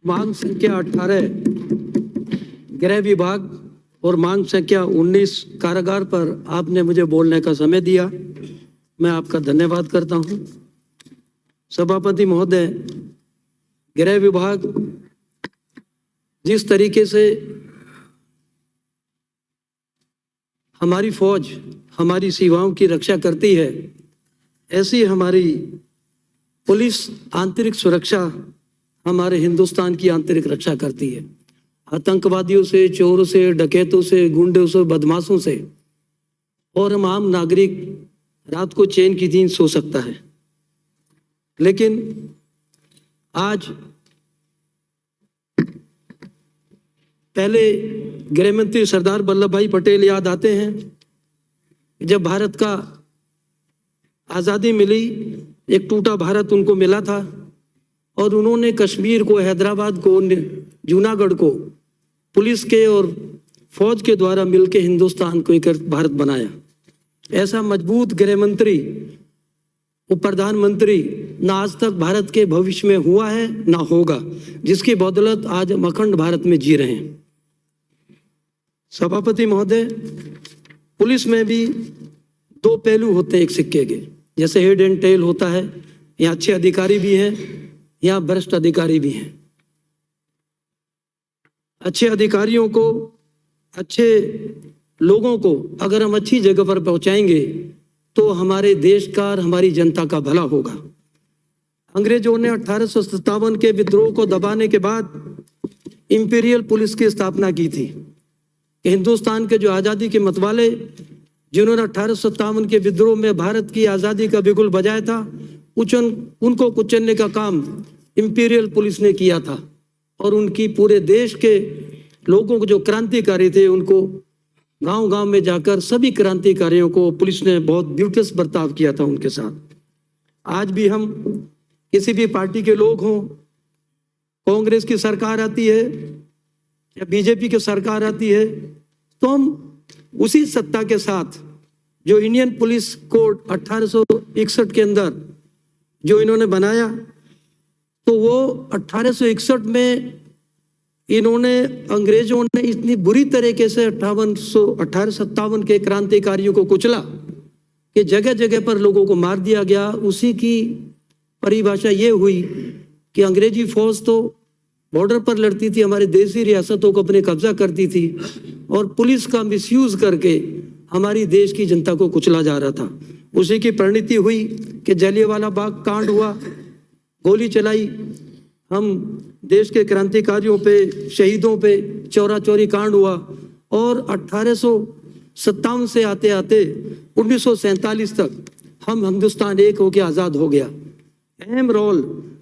मांग संख्या 18 गृह विभाग और मांग संख्या 19 कारागार पर आपने मुझे बोलने का समय दिया, मैं आपका धन्यवाद करता हूं। सभापति महोदय, गृह विभाग जिस तरीके से हमारी फौज हमारी सीमाओं की रक्षा करती है, ऐसी हमारी पुलिस आंतरिक सुरक्षा हमारे हिंदुस्तान की आंतरिक रक्षा करती है। आतंकवादियों से, चोरों से, डकैतों से, गुंडों से, बदमाशों से, और हम आम नागरिक रात को चैन की नींद सो सकता है। लेकिन आज पहले गृह मंत्री सरदार वल्लभ भाई पटेल याद आते हैं। जब भारत का आज़ादी मिली, एक टूटा भारत उनको मिला था और उन्होंने कश्मीर को, हैदराबाद को, जूनागढ़ को पुलिस के और फौज के द्वारा मिलकर हिंदुस्तान को एक भारत बनाया। ऐसा मजबूत गृह मंत्री, उप प्रधानमंत्री ना आज तक भारत के भविष्य में हुआ है ना होगा, जिसकी बदौलत आज हम अखंड भारत में जी रहे हैं। सभापति महोदय, पुलिस में भी दो पहलू होते हैं एक सिक्के के। जैसे हेड एंड टेल होता है, यहाँ अच्छे अधिकारी भी हैं, यहाँ भ्रष्ट अधिकारी भी हैं। अच्छे अधिकारियों को, अच्छे लोगों को अगर हम अच्छी जगह पर पहुंचाएंगे तो हमारे देश का और हमारी जनता का भला होगा। अंग्रेजों ने 1857 के विद्रोह को दबाने के बाद इंपीरियल पुलिस की स्थापना की थी कि हिंदुस्तान के जो आज़ादी के मतवाले, जिन्होंने 1857 के विद्रोह में भारत की आज़ादी का बिगुल बजाया था, उनको कुचलने का काम इंपीरियल पुलिस ने किया था। और उनकी पूरे देश के लोगों को, जो क्रांतिकारी थे, उनको गांव-गांव में जाकर सभी क्रांतिकारियों को पुलिस ने बहुत ब्यूटिफुल बर्ताव किया था उनके साथ। आज भी हम किसी भी पार्टी के लोग हों, कांग्रेस की सरकार आती है या बीजेपी की सरकार आती है, तो हम उसी सत्ता के साथ जो इंडियन पुलिस कोड 1861 के अंदर जो इन्होंने बनाया, तो वो 1861 में इन्होंने, अंग्रेजों ने इतनी बुरी तरीके से 1857 के क्रांतिकारियों को कुचला कि जगह जगह पर लोगों को मार दिया गया। उसी की परिभाषा ये हुई कि अंग्रेजी फौज तो बॉर्डर पर लड़ती थी, हमारे देशी रियासतों को अपने कब्जा करती थी, और पुलिस का मिसयूज करके हमारी देश की जनता को कुचला जा रहा था। उसी की परिणति हुई कि जलियांवाला बाग कांड हुआ, गोली चलाई, हम देश के क्रांतिकारियों पे, शहीदों पे चौरा चौरी कांड हुआ, और 1857 से आते आते 1947 तक हम हिंदुस्तान एक होकर आज़ाद हो गया। अहम रोल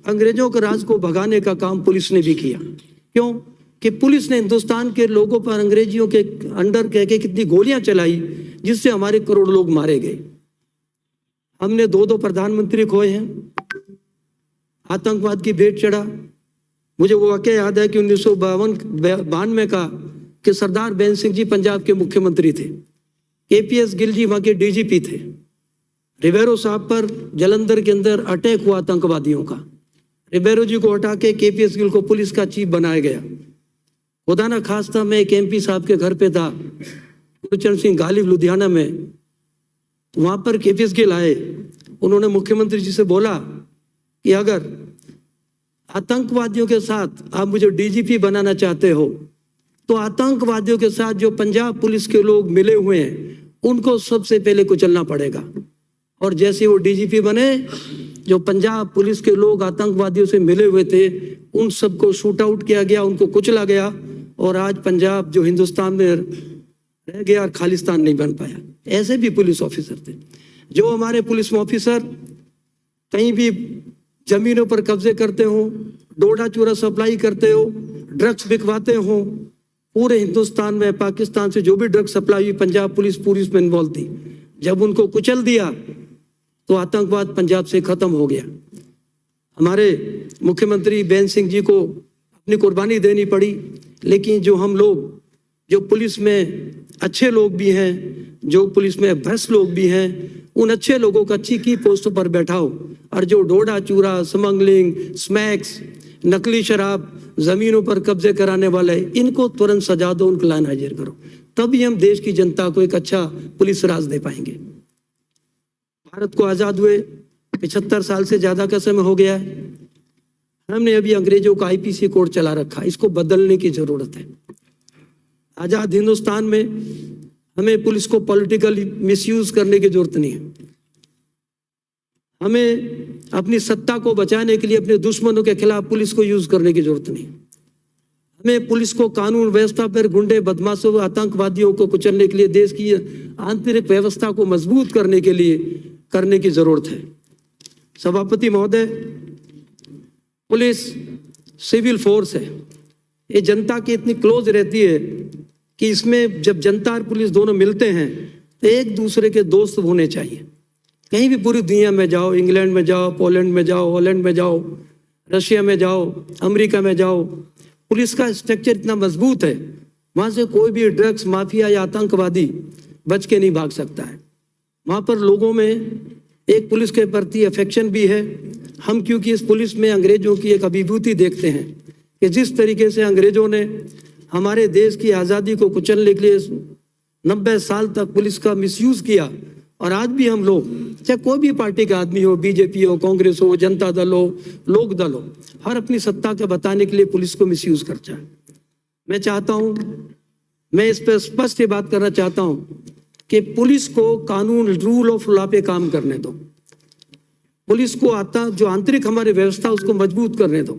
अंग्रेजों के राज को भगाने का काम पुलिस ने भी किया। क्यों? कि पुलिस ने हिंदुस्तान के लोगों पर अंग्रेजियों के अंडर कह के कितनी गोलियां चलाई, जिससे हमारे करोड़ लोग मारे गए। हमने दो प्रधानमंत्री खोए हैं, आतंकवाद की भेंट चढ़ा। मुझे वो वाकया याद है कि 1992 का कि सरदार बेन सिंह जी पंजाब के मुख्यमंत्री थे, केपीएस गिल जी वहाँ के डीजीपी थे। रिबेरो साहब पर जलंधर के अंदर अटैक हुआ आतंकवादियों का। रिबेरो जी को हटा के केपीएस गिल को पुलिस का चीफ बनाया गया। खुदा ना खास्ता मैं एक एमपी साहब के घर पे था, गुरचरण सिंह गालिब, लुधियाना में। वहाँ पर केपीएस गिल आए, उन्होंने मुख्यमंत्री जी से बोला कि अगर आतंकवादियों के साथ आप मुझे डीजीपी बनाना चाहते हो, तो आतंकवादियों के साथ जो पंजाब पुलिस के लोग मिले हुए हैं उनको सबसे पहले कुचलना पड़ेगा। और जैसे वो डीजीपी बने, जो पंजाब पुलिस के लोग आतंकवादियों से मिले हुए थे उन सबको शूट आउट किया गया, उनको कुचला गया, और आज पंजाब जो हिंदुस्तान में रह गया और खालिस्तान नहीं बन पाया। ऐसे भी पुलिस ऑफिसर थे। जो हमारे पुलिस ऑफिसर कहीं भी जमीनों पर कब्जे करते हो, डोडा चूरा सप्लाई करते हो, ड्रग्स बिकवाते हो, पूरे हिंदुस्तान में पाकिस्तान से जो भी ड्रग्स सप्लाई हुई, पंजाब पुलिस पूरी इसमें इन्वॉल्व थी। जब उनको कुचल दिया तो आतंकवाद पंजाब से खत्म हो गया। हमारे मुख्यमंत्री बेन सिंह जी को अपनी कुर्बानी देनी पड़ी, लेकिन जो हम लोग, जो पुलिस में अच्छे लोग भी हैं, जो पुलिस में भ्रष्ट लोग भी हैं, उन अच्छे लोगों को अच्छी की पोस्टों पर बैठाओ, और जो डोडा चूरा, स्मगलिंग, स्मैक्स, नकली शराब, जमीनों पर कब्जे कराने वाले, इनको तुरंत सजा दो, उनको लाइन हाजिर करो, तभी हम देश की जनता को एक अच्छा पुलिस राज दे पाएंगे। भारत को आज़ाद हुए 75 साल से ज़्यादा का समय हो गया है। हमने अभी अंग्रेजों का आईपीसी कोड चला रखा, इसको बदलने की ज़रूरत है। आज़ाद हिंदुस्तान में हमें पुलिस को पॉलिटिकली मिसयूज करने की जरूरत नहीं है। हमें अपनी सत्ता को बचाने के लिए अपने दुश्मनों के खिलाफ पुलिस को यूज करने की जरूरत नहीं। हमें पुलिस को कानून व्यवस्था पर गुंडे, बदमाशों, आतंकवादियों को कुचलने के लिए, देश की आंतरिक व्यवस्था को मजबूत करने के लिए करने की जरूरत है। सभापति महोदय, पुलिस सिविल फोर्स है, ये जनता की इतनी क्लोज रहती है कि इसमें जब जनता और पुलिस दोनों मिलते हैं तो एक दूसरे के दोस्त होने चाहिए। कहीं भी पूरी दुनिया में जाओ, इंग्लैंड में जाओ, पोलैंड में जाओ, हॉलैंड में जाओ, रशिया में जाओ, अमेरिका में जाओ, पुलिस का स्ट्रक्चर इतना मजबूत है, वहाँ से कोई भी ड्रग्स माफिया या आतंकवादी बच के नहीं भाग सकता है। वहाँ पर लोगों में एक पुलिस के प्रति अफेक्शन भी है। हम क्योंकि इस पुलिस में अंग्रेजों की एक अभिभूति देखते हैं कि जिस तरीके से अंग्रेजों ने हमारे देश की आज़ादी को कुचलने के लिए 90 साल तक पुलिस का मिसयूज किया, और आज भी हम लोग, चाहे कोई भी पार्टी का आदमी हो, बीजेपी हो, कांग्रेस हो, जनता दल हो, लोक दल हो, हर अपनी सत्ता के बताने के लिए पुलिस को मिसयूज करता है। मैं चाहता हूं, मैं इस पर स्पष्ट बात करना चाहता हूं कि पुलिस को कानून, रूल ऑफ लॉ पे काम करने दो। पुलिस को जो आंतरिक हमारी व्यवस्था उसको मजबूत करने दो।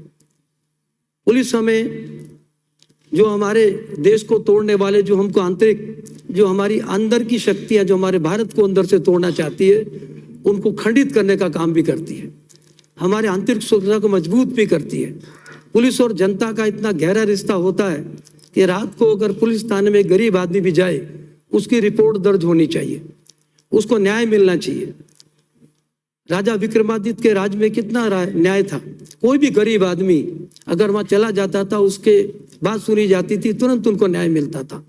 पुलिस हमें, जो हमारे देश को तोड़ने वाले, जो हमको आंतरिक, जो हमारी अंदर की शक्तियां, जो हमारे भारत को अंदर से तोड़ना चाहती है, उनको खंडित करने का काम भी करती है, हमारे आंतरिक सुरक्षा को मजबूत भी करती है। पुलिस और जनता का इतना गहरा रिश्ता होता है कि रात को अगर पुलिस थाने में गरीब आदमी भी जाए, उसकी रिपोर्ट दर्ज होनी चाहिए, उसको न्याय मिलना चाहिए। राजा विक्रमादित्य के राज में कितना न्याय था, कोई भी गरीब आदमी अगर वहाँ चला जाता था, उसके बात सुनी जाती थी, तुरंत उनको न्याय मिलता था।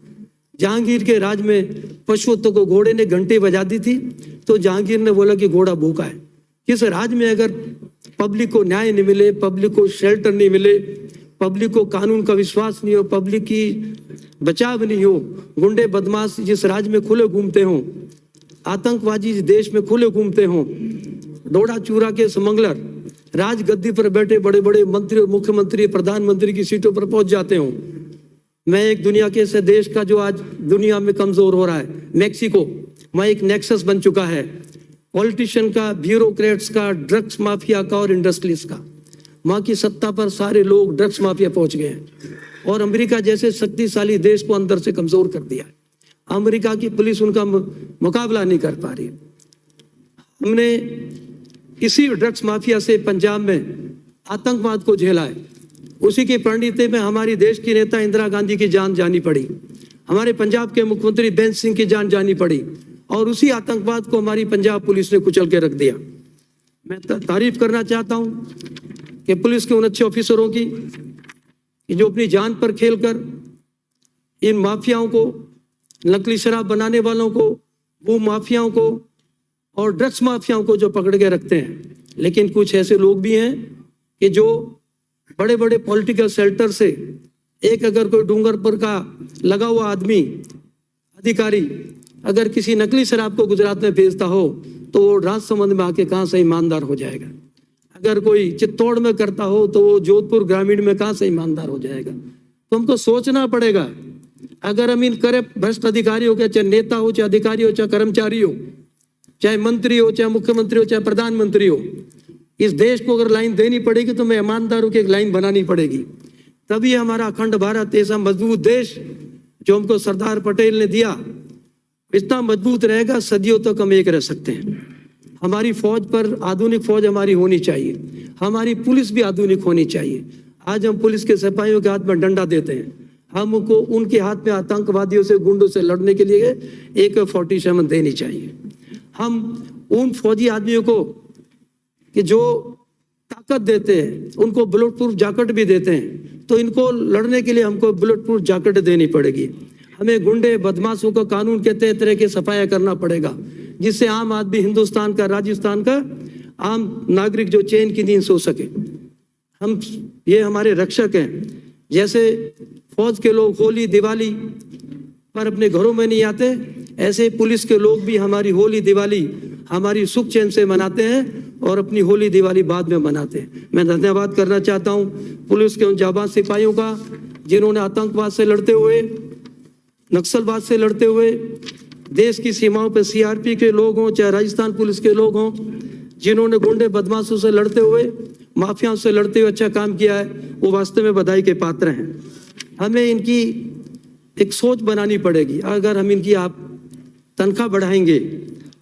जहांगीर के राज में पशुओं को घोड़े ने घंटी बजा दी थी तो जहांगीर ने बोला कि घोड़ा भूखा है। किस राज में अगर पब्लिक को न्याय नहीं मिले, पब्लिक को शेल्टर नहीं मिले, पब्लिक को कानून का विश्वास नहीं हो, पब्लिक की बचाव नहीं हो, गुंडे बदमाश जिस राज में खुले घूमते हों, आतंकवादी जिस देश में खुले घूमते हों, डोडा चूरा के स्मगलर राज गद्दी पर बैठे बड़े बड़े मंत्री, मुख्यमंत्री, प्रधानमंत्री की सीटों पर पहुंच जाते हों। मैं एक दुनिया के ऐसे देश का जो आज दुनिया में कमजोर हो रहा है, मैक्सिको, वहाँ एक नेक्सस बन चुका है पॉलिटिशियन का, ब्यूरोक्रेट्स का, ड्रग्स माफिया का और इंडस्ट्रीज का। वहाँ की सत्ता पर सारे लोग ड्रग्स माफिया पहुंच गए हैं और अमेरिका जैसे शक्तिशाली देश को अंदर से कमजोर कर दिया है। अमेरिका की पुलिस उनका मुकाबला नहीं कर पा रही। हमने इसी ड्रग्स माफिया से पंजाब में आतंकवाद को झेला है, उसी के परिणति में हमारी देश की नेता इंदिरा गांधी की जान जानी पड़ी, हमारे पंजाब के मुख्यमंत्री बेंच सिंह की जान जानी पड़ी, और उसी आतंकवाद को हमारी पंजाब पुलिस ने कुचल के रख दिया। मैं तारीफ करना चाहता हूं कि पुलिस के उन अच्छे ऑफिसरों की जो अपनी जान पर खेलकर इन माफियाओं को, नकली शराब बनाने वालों को, वो माफियाओं को और ड्रग्स माफियाओं को जो पकड़ के रखते हैं। लेकिन कुछ ऐसे लोग भी हैं कि जो बड़े बड़े पॉलिटिकल शेल्टर से, एक अगर कोई डूंगरपुर का लगा हुआ आदमी, अधिकारी अगर किसी नकली शराब को गुजरात में भेजता हो तो वो राजसमंद में आके कहाँ से ईमानदार हो जाएगा। अगर कोई चित्तौड़ में करता हो तो वो जोधपुर ग्रामीण में कहाँ से ईमानदार हो जाएगा। तो हमको सोचना पड़ेगा, अगर हम इन करप्ट भ्रष्ट अधिकारियों के, चाहे नेता हो, चाहे अधिकारी हो, चाहे कर्मचारी हो, चाहे मंत्री हो, चाहे मुख्यमंत्री हो, चाहे प्रधानमंत्री हो, इस देश को अगर लाइन देनी पड़ेगी तो मैं ईमानदारों की एक लाइन बनानी पड़ेगी। तभी हमारा अखंड भारत ऐसा मजबूत देश जो हमको सरदार पटेल ने दिया इतना मजबूत रहेगा, सदियों तक हम एक रह सकते हैं। हमारी फौज पर आधुनिक फौज हमारी होनी चाहिए, हमारी पुलिस भी आधुनिक होनी चाहिए। आज हम पुलिस के सिपाहियों के हाथ में डंडा देते हैं, हमको उनके हाथ में आतंकवादियों से, गुंडों से लड़ने के लिए AK-47 देनी चाहिए। हम उन फौजी आदमियों को कि जो ताकत देते हैं, उनको बुलेट प्रूफ जैकेट भी देते हैं, तो इनको लड़ने के लिए हमको बुलेट प्रूफ जैकेट देनी पड़ेगी। हमें गुंडे बदमाशों को कानून के तहत तरह के सफाया करना पड़ेगा, जिससे आम आदमी, हिंदुस्तान का, राजस्थान का आम नागरिक जो चैन की नींद सो सके। हम ये हमारे रक्षक हैं। जैसे फौज के लोग होली दिवाली पर अपने घरों में नहीं आते, ऐसे पुलिस के लोग भी हमारी होली दिवाली हमारी सुख चैन से मनाते हैं और अपनी होली दिवाली बाद में मनाते हैं। मैं धन्यवाद करना चाहता हूं पुलिस के उन जाबाज सिपाहियों का जिन्होंने आतंकवाद से लड़ते हुए, नक्सलवाद से लड़ते हुए, देश की सीमाओं पर सीआरपी के लोग हों चाहे राजस्थान पुलिस के लोग हों, जिन्होंने गुंडे बदमाशों से लड़ते हुए, माफियाओं से लड़ते हुए अच्छा काम किया है, वो वास्तव में बधाई के पात्र हैं। हमें इनकी एक सोच बनानी पड़ेगी। अगर हम इनकी आप तनख्वाह बढ़ाएंगे,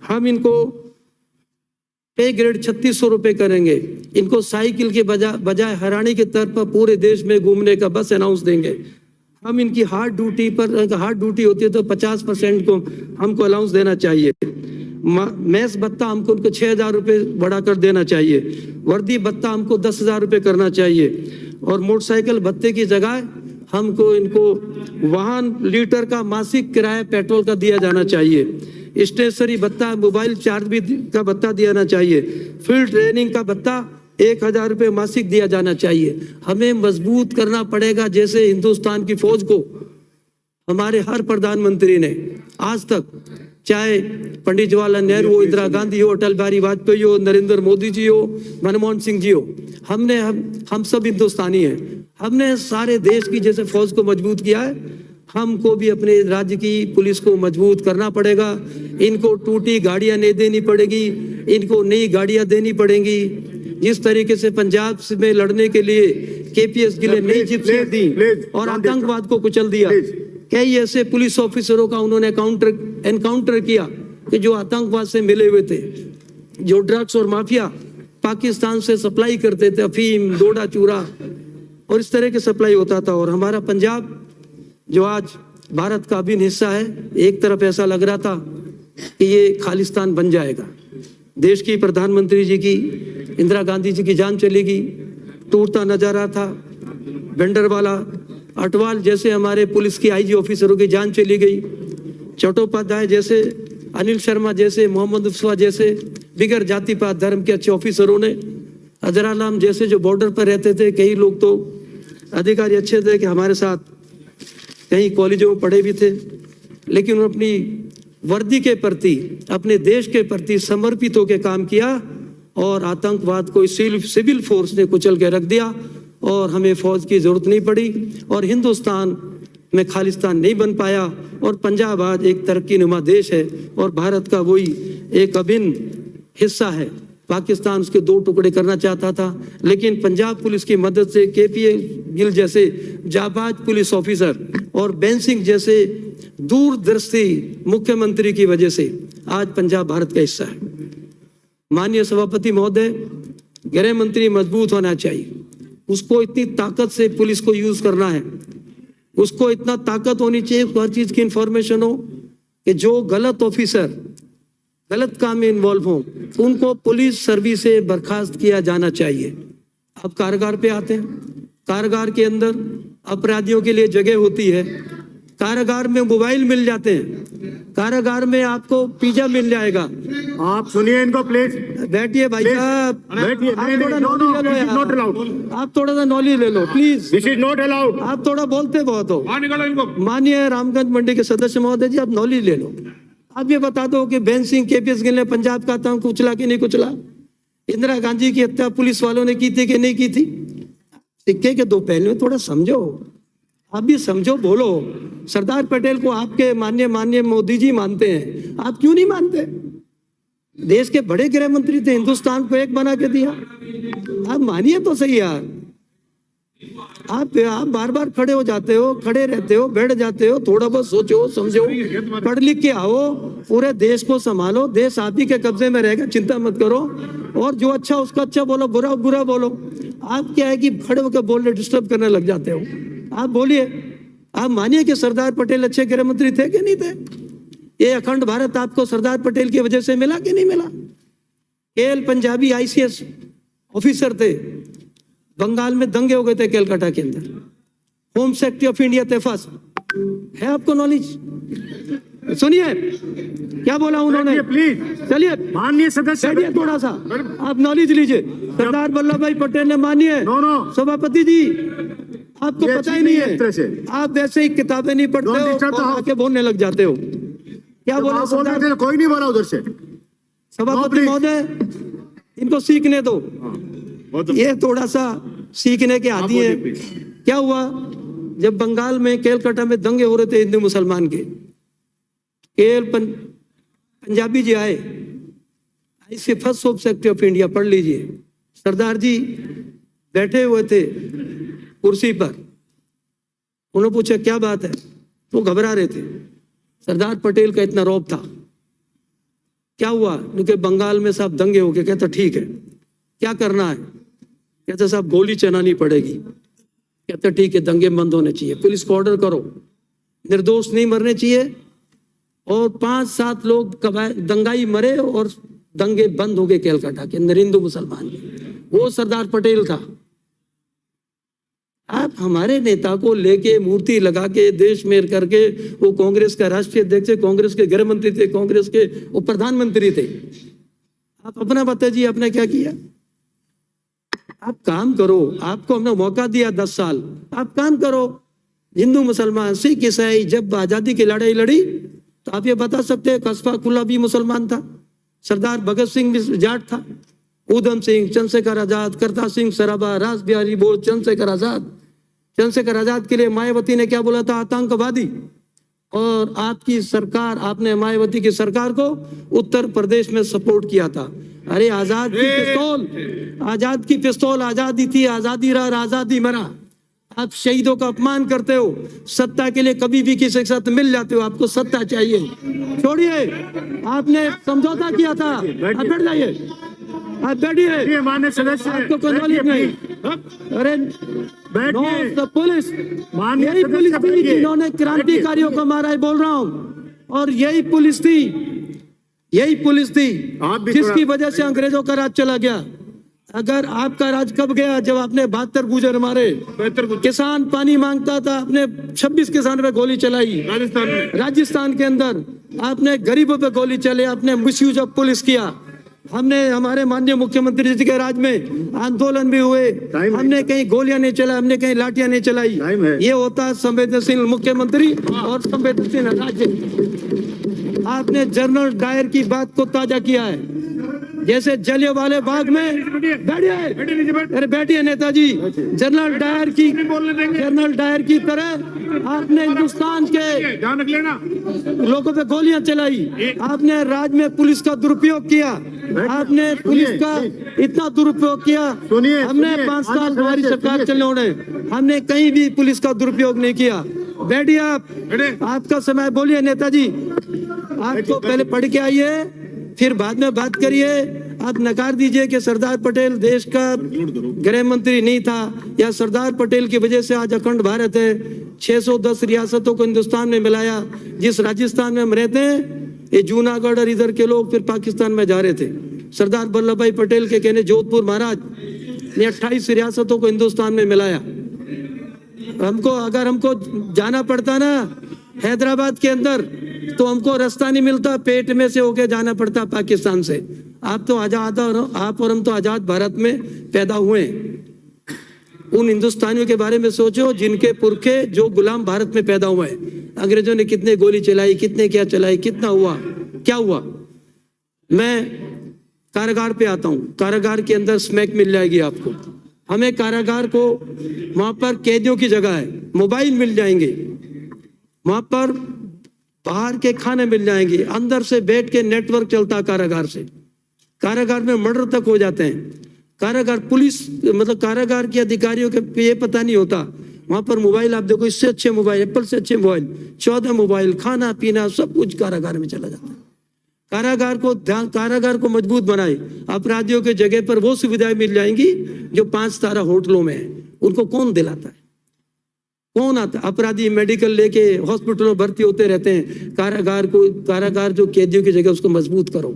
हम इनको पे ग्रेड 3600 रुपये करेंगे, इनको साइकिल के बजाय हरियाणा के तरफ पर पूरे देश में घूमने का बस अनाउंस देंगे, हम इनकी हार्ड ड्यूटी पर हार्ड ड्यूटी होती है तो 50% को हमको अलाउंस देना चाहिए। मैस भत्ता हमको उनको 6000 रुपये बढ़ाकर देना चाहिए, वर्दी भत्ता हमको 10,000 रुपये करना चाहिए और मोटरसाइकिल भत्ते की जगह हमको इनको वाहन लीटर का मासिक किराया पेट्रोल का दिया जाना चाहिए। स्टेशनरी भत्ता, मोबाइल चार्ज भी का भत्ता दिया चाहिए, फील्ड ट्रेनिंग का भत्ता 1000 रुपये मासिक दिया जाना चाहिए। हमें मजबूत करना पड़ेगा। जैसे हिंदुस्तान की फौज को हमारे हर प्रधानमंत्री ने आज तक, चाहे पंडित जवाहरलाल नेहरू हो, इंदिरा गांधी हो, अटल बिहारी वाजपेयी हो, नरेंद्र मोदी जी हो, मनमोहन सिंह जी हो, हम सब हिंदुस्तानी हैं। हमने सारे देश की जैसे फौज को मजबूत किया है, हमको भी अपने राज्य की पुलिस को मजबूत करना पड़ेगा। इनको टूटी गाड़ियां नहीं देनी पड़ेगी, इनको नई गाड़ियां देनी पड़ेंगी। जिस तरीके से पंजाब में लड़ने के लिए केपीएस गिल ने नई जीप दी और आतंकवाद को कुचल दिया, कई ऐसे पुलिस ऑफिसरों का उन्होंने एनकाउंटर किया कि जो आतंकवाद से मिले हुए थे, जो ड्रग्स और माफिया पाकिस्तान से सप्लाई करते थे, अफीम, डोडा चूरा और इस तरह के सप्लाई होता था। और हमारा पंजाब जो आज भारत का अभिन्न हिस्सा है, एक तरफ ऐसा लग रहा था कि ये खालिस्तान बन जाएगा। देश की प्रधानमंत्री जी की, इंदिरा गांधी जी की जान चली गई, टूटता नजारा था। बेंडरवाला, अटवाल जैसे हमारे पुलिस की आईजी ऑफिसरों की जान चली गई। चट्टोपाध्याय जैसे, अनिल शर्मा जैसे, मोहम्मद उस्वा जैसे बिगर जाति पात धर्म के अच्छे ऑफिसरों ने, अजरालाम जैसे जो बॉर्डर पर रहते थे, कई लोग तो अधिकारी अच्छे थे कि हमारे साथ कहीं कॉलेजों में पढ़े भी थे, लेकिन उन्होंने अपनी वर्दी के प्रति, अपने देश के प्रति समर्पित होकर काम किया और आतंकवाद को सिविल फोर्स ने कुचल के रख दिया और हमें फौज की जरूरत नहीं पड़ी और हिंदुस्तान में खालिस्तान नहीं बन पाया और पंजाब आज एक तरक्की नुमा देश है और भारत का वही एक अभिन्न हिस्सा है। पाकिस्तान उसके 2 टुकड़े करना चाहता था, लेकिन पंजाब पुलिस की मदद से केपीएस गिल जैसे जाबाज पुलिस ऑफिसर और बेन सिंह जैसे दूरदर्शी मुख्यमंत्री की वजह से आज पंजाब भारत का हिस्सा है। माननीय सभापति महोदय, गृह मंत्री मजबूत होना चाहिए, उसको इतनी ताकत से पुलिस को यूज करना है, उसको इतना ताकत होनी चाहिए, हर चीज की इंफॉर्मेशन हो कि जो गलत ऑफिसर गलत काम में इन्वॉल्व हो उनको पुलिस सर्विस से बर्खास्त किया जाना चाहिए। अब कारागार पे आते हैं, कारागार के अंदर अपराधियों के लिए जगह होती है, कारागार में मोबाइल मिल जाते हैं, कारागार में आपको पिज्जा मिल जाएगा। आप सुनिए इनको प्लीज। बैठिए भाई साहब, बैठिए। आप थोड़ा सा नॉलेज ले लो please. This is not allowed. आप थोड़ा बोलते बहुत हो। निकालो इनको। माननीय रामगंज मंडी के सदस्य महोदय जी, आप नॉलेज ले लो। आप ये बता दो कि बेन सिंह, केपीएस गिल ने पंजाब का आतंक कुचला कि नहीं कुचला? इंदिरा गांधी की हत्या पुलिस वालों ने की थी कि नहीं की थी? सिक्के के 2 पहलू, थोड़ा समझो, आप भी समझो, बोलो। सरदार पटेल को आपके माननीय मोदी जी मानते हैं, आप क्यों नहीं मानते? देश के बड़े गृह मंत्री थे, हिंदुस्तान को एक बना के दिया। आप मानिए तो सही यार। आप बार बार खड़े हो जाते हो, खड़े रहते हो, बैठ जाते हो। थोड़ा बहुत सोचो, समझो, पढ़ लिख के आओ, पूरे देश को संभालो। देश आप ही के कब्जे में रहेगा, चिंता मत करो। और जो अच्छा उसका अच्छा बोलो, बुरा बोलो। आप क्या है कि खड़े होकर बोलने डिस्टर्ब करने लग जाते हो। आप बोलिए, आप मानिए कि सरदार पटेल अच्छे गृह मंत्री थे कि नहीं थे? ये अखंड भारत आपको सरदार पटेल की वजह से मिला कि नहीं मिला? केएल पंजाबी आईसीएस ऑफिसर थे, बंगाल में दंगे हो गए थे कलकत्ता के अंदर। होम सेक्रेटरी ऑफ इंडिया थे फर्स्ट। है आपको नॉलेज? सुनिए क्या बोला उन्होंने, प्लीज। चलिए माननीय सदस्य, थोड़ा सा आप नॉलेज लीजिए। सरदार वल्लभ भाई पटेल ने, माननीय सभापति जी, आपको ये पता ही अच्छी नहीं नहीं है इस तरह से। है, आप वैसे ही किताबें नहीं पढ़ते Don't हो disturb the और house. आके बोलने लग जाते हो। क्या जब बोले आप बोल रहे सरदार थे कोई नहीं बोला उधर से। सभापति please. महोदय, इनको सीखने दो, ये थोड़ा सा सीखने के आदी बोलिए, हैं। please. क्या हुआ जब बंगाल में केलकटा में दंगे हो रहे थे हिंदू मुसलमान के, पंजाबी जी आए, इससे first soap secretary of India पढ़ लीजिए, सरदार जी बैठे हुए थे कुर्सी पर, उन्होंने पूछा क्या बात है, तो घबरा रहे थे। सरदार पटेल का इतना रौब था, क्या हुआ, क्योंकि बंगाल में साहब दंगे हो गए। कहता ठीक है, क्या करना है, कहता साहब गोली चलानी पड़ेगी। कहता ठीक है, दंगे बंद होने चाहिए, पुलिस को ऑर्डर करो, निर्दोष नहीं मरने चाहिए, और 5-7 लोग दंगाई मरे और दंगे बंद हो गए केलकटा के अंदर हिंदू मुसलमान के। वो सरदार पटेल था। आप हमारे नेता को लेके मूर्ति लगा के देश में करके, वो कांग्रेस का राष्ट्रीय अध्यक्ष थे, कांग्रेस के गृह मंत्री थे, कांग्रेस के वो प्रधानमंत्री थे। आप अपना बताइए आपने क्या किया। आप काम करो, आपको हमने मौका दिया 10 साल, आप काम करो। हिंदू मुसलमान सिख ईसाई जब आजादी की लड़ाई लड़ी तो आप ये बता सकते हैं कस्बा कुल्ला भी मुसलमान था, सरदार भगत सिंह भी जाट था, उधम सिंह, चंद्रशेखर आजाद, करता सिंह सराभा, रास बिहारी बोस, चंद्रशेखर आजाद के लिए मायावती ने क्या बोला था, आतंकवादी। और आपकी सरकार, आपने मायावती की सरकार को उत्तर प्रदेश में सपोर्ट किया था। अरे आजाद की पिस्तौल आजादी थी, आजादी रहा, आजादी मरा। आप शहीदों का अपमान करते हो, सत्ता के लिए कभी भी किसी के साथ मिल जाते हो, आपको सत्ता चाहिए। छोड़िए, आपने समझौता किया था, आप बैठ जाइए, आप बैठिए, मान्य सदस्य, आपको कोई नॉलेज नहीं। अरे पुलिस, यही पुलिस थी जिन्होंने क्रांतिकारियों को मारा है, बोल रहा हूँ। और यही पुलिस थी जिसकी वजह से अंग्रेजों का राज चला गया। अगर आपका राज कब गया, जब आपने 72 गुजर मारे, किसान पानी मांगता था, आपने 26 किसान पे गोली चलाई राजस्थान के अंदर, आपने गरीबों पे गोली चले, आपने मिसयूज ऑफ पुलिस किया। हमने हमारे माननीय मुख्यमंत्री जी के राज में आंदोलन भी हुए, हमने कहीं गोलियां नहीं चलाई, हमने कहीं लाठियां नहीं चलाई। ये होता संवेदनशील मुख्यमंत्री और संवेदनशील राज्य। आपने जनरल डायर की बात को ताजा किया है, जैसे जलियांवाला बाग में, बैठिए नेताजी, जनरल डायर की तरह आपने हिंदुस्तान के लोगों पे गोलियां चलाई, आपने राज में पुलिस का दुरुपयोग किया, आपने पुलिस का इतना दुरुपयोग किया। हमने 5 साल हमारी सरकार चलने होने, हमने कहीं भी पुलिस का दुरुपयोग नहीं किया। बैठिए आप, आपका समय, बोलिए नेताजी, आपको पहले पढ़ के आइए, फिर बाद में बात करिए। आप नकार दीजिए कि सरदार पटेल देश का गृह मंत्री नहीं था, या सरदार पटेल की वजह से आज अखंड भारत है। 610 रियासतों को हिंदुस्तान में मिलाया। जिस राजस्थान में हम रहते हैं, ये जूनागढ़ और इधर के लोग फिर पाकिस्तान में जा रहे थे। सरदार वल्लभ भाई पटेल के कहने जोधपुर महाराज ने 28 रियासतों को हिंदुस्तान में मिलाया। अगर हमको जाना पड़ता ना हैदराबाद के अंदर, तो हमको रास्ता नहीं मिलता, पेट में से होके जाना पड़ता पाकिस्तान से। आप तो आजाद, और आप और हम तो आजाद भारत में पैदा हुए। उन हिंदुस्तानियों के बारे में सोचो जिनके पुरखे जो गुलाम भारत में पैदा हुए। अंग्रेजों ने कितने गोली चलाई, कितने क्या चलाई, कितना हुआ, क्या हुआ। मैं कारागार पे आता हूँ, कारागार के अंदर स्मैक मिल जाएगी आपको। हमें कारागार को, वहां पर कैदियों की जगह है, मोबाइल मिल जाएंगे, वहां पर बाहर के खाने मिल जाएंगे, अंदर से बैठ के नेटवर्क चलता कारागार से। कारागार में मर्डर तक हो जाते हैं। कारागार पुलिस, मतलब कारागार के अधिकारियों के ये पता नहीं होता। वहां पर मोबाइल आप देखो, इससे अच्छे मोबाइल, एप्पल से अच्छे मोबाइल, 14 मोबाइल, खाना पीना सब कुछ कारागार में चला जाता है। कारागार को मजबूत बनाए, अपराधियों के जगह पर वो सुविधाएं मिल जाएंगी जो 5 तारा होटलों में है। उनको कौन दिलाता है, कौन आता? अपराधी मेडिकल लेके हॉस्पिटलों में भर्ती होते रहते हैं। कारागार जो कैदियों की जगह, उसको मजबूत करो।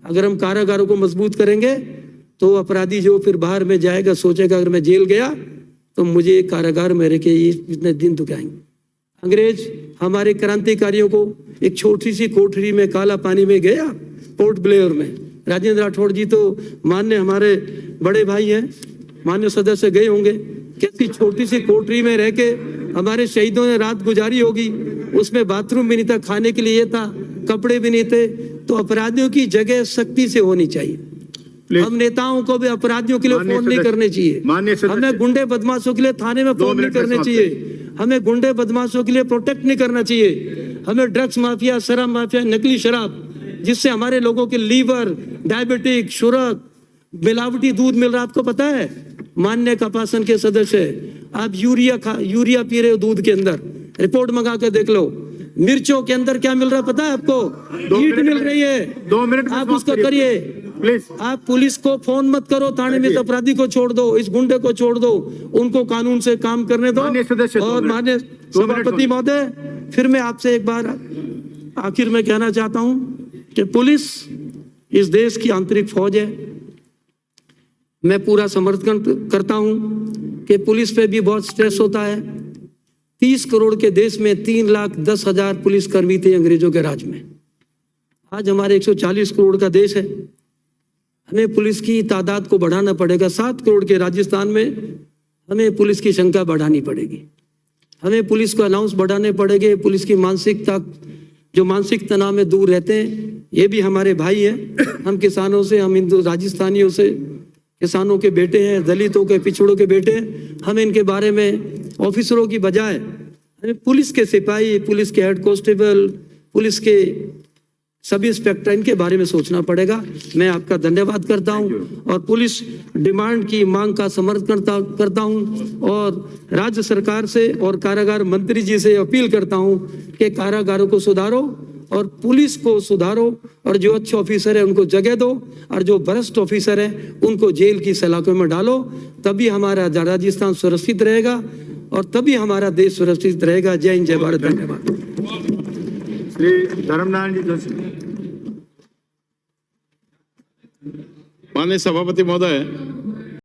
अगर हम कारागारों को मजबूत करेंगे तो अपराधी जो फिर बाहर में जाएगा सोचेगा अगर मैं जेल गया तो मुझे कारागार में रह के इतने दिन तो आएंगे। अंग्रेज हमारे क्रांतिकारियों को एक छोटी सी कोठरी में काला पानी में गया, पोर्ट ब्लेयर में। राजेंद्र राठौड़ जी तो मान्य हमारे बड़े भाई हैं, मान्य सदस्य गए होंगे। कैसी छोटी सी कोठरी में रह के हमारे शहीदों ने रात गुजारी होगी, उसमें बाथरूम भी नहीं था, खाने के लिए ये था, कपड़े भी नहीं थे। तो अपराधियों की जगह सख्ती से होनी चाहिए। हम नेताओं को भी अपराधियों के लिए फोन नहीं करने चाहिए, हमें गुंडे बदमाशों के लिए थाने में फोन नहीं करने चाहिए, हमें गुंडे बदमाशों के लिए प्रोटेक्ट नहीं करना चाहिए। हमें ड्रग्स माफिया, शराब माफिया, नकली शराब जिससे हमारे लोगों के लीवर, डायबिटिक, शुगर, मिलावटी दूध मिल रहा, आपको पता है? मान्य कपासन के सदस्य आप यूरिया पी रहे हो दूध के अंदर, रिपोर्ट मंगा के देख लो। मिर्चों के अंदर क्या मिल रहा है पता है आपको? हीट मिल रही है। 2 मिनट आप उसको करिए। प्लीज। आप पुलिस को फोन मत करो थाने में, इस अपराधी को छोड़ दो, इस गुंडे को छोड़ दो, उनको कानून से काम करने दो। और माननीय सभापति महोदय, फिर मैं आपसे एक बार आखिर में कहना चाहता हूं कि पुलिस इस देश की आंतरिक फौज है। मैं पूरा समर्थन करता हूं कि पुलिस पे भी बहुत स्ट्रेस होता है। 30 करोड़ के देश में 3,10,000 पुलिसकर्मी थे अंग्रेजों के राज में। आज हमारे 140 करोड़ का देश है, हमें पुलिस की तादाद को बढ़ाना पड़ेगा। 7 करोड़ के राजस्थान में हमें पुलिस की संख्या बढ़ानी पड़ेगी, हमें पुलिस को अलाउंस बढ़ाने पड़ेंगे। पुलिस की मानसिकता, जो मानसिक तनाव में दूर रहते हैं, ये भी हमारे भाई हैं। हम किसानों से, हम हिंदू राजस्थानियों से, किसानों के बेटे हैं, दलितों के, पिछड़ों के बेटे हैं। हम इनके बारे में ऑफिसरों की बजाय हमें पुलिस के सिपाही, पुलिस के हेड कांस्टेबल, पुलिस के सब इंस्पेक्टर, इनके बारे में सोचना पड़ेगा। मैं आपका धन्यवाद करता हूं और पुलिस डिमांड की मांग का समर्थन करता हूं और राज्य सरकार से और कारागार मंत्री जी से अपील करता हूं कि कारागारों को सुधारो और पुलिस को सुधारो, और जो अच्छे ऑफिसर है उनको जगह दो, और जो भ्रष्ट ऑफिसर है उनको जेल की सलाखों में डालो। तभी हमारा राजस्थान सुरक्षित रहेगा और तभी हमारा देश सुरक्षित रहेगा। जय हिंद, जय भारत। धन्यवाद। श्री धर्मनारायण जी जोशी। माननीय सभापति महोदय,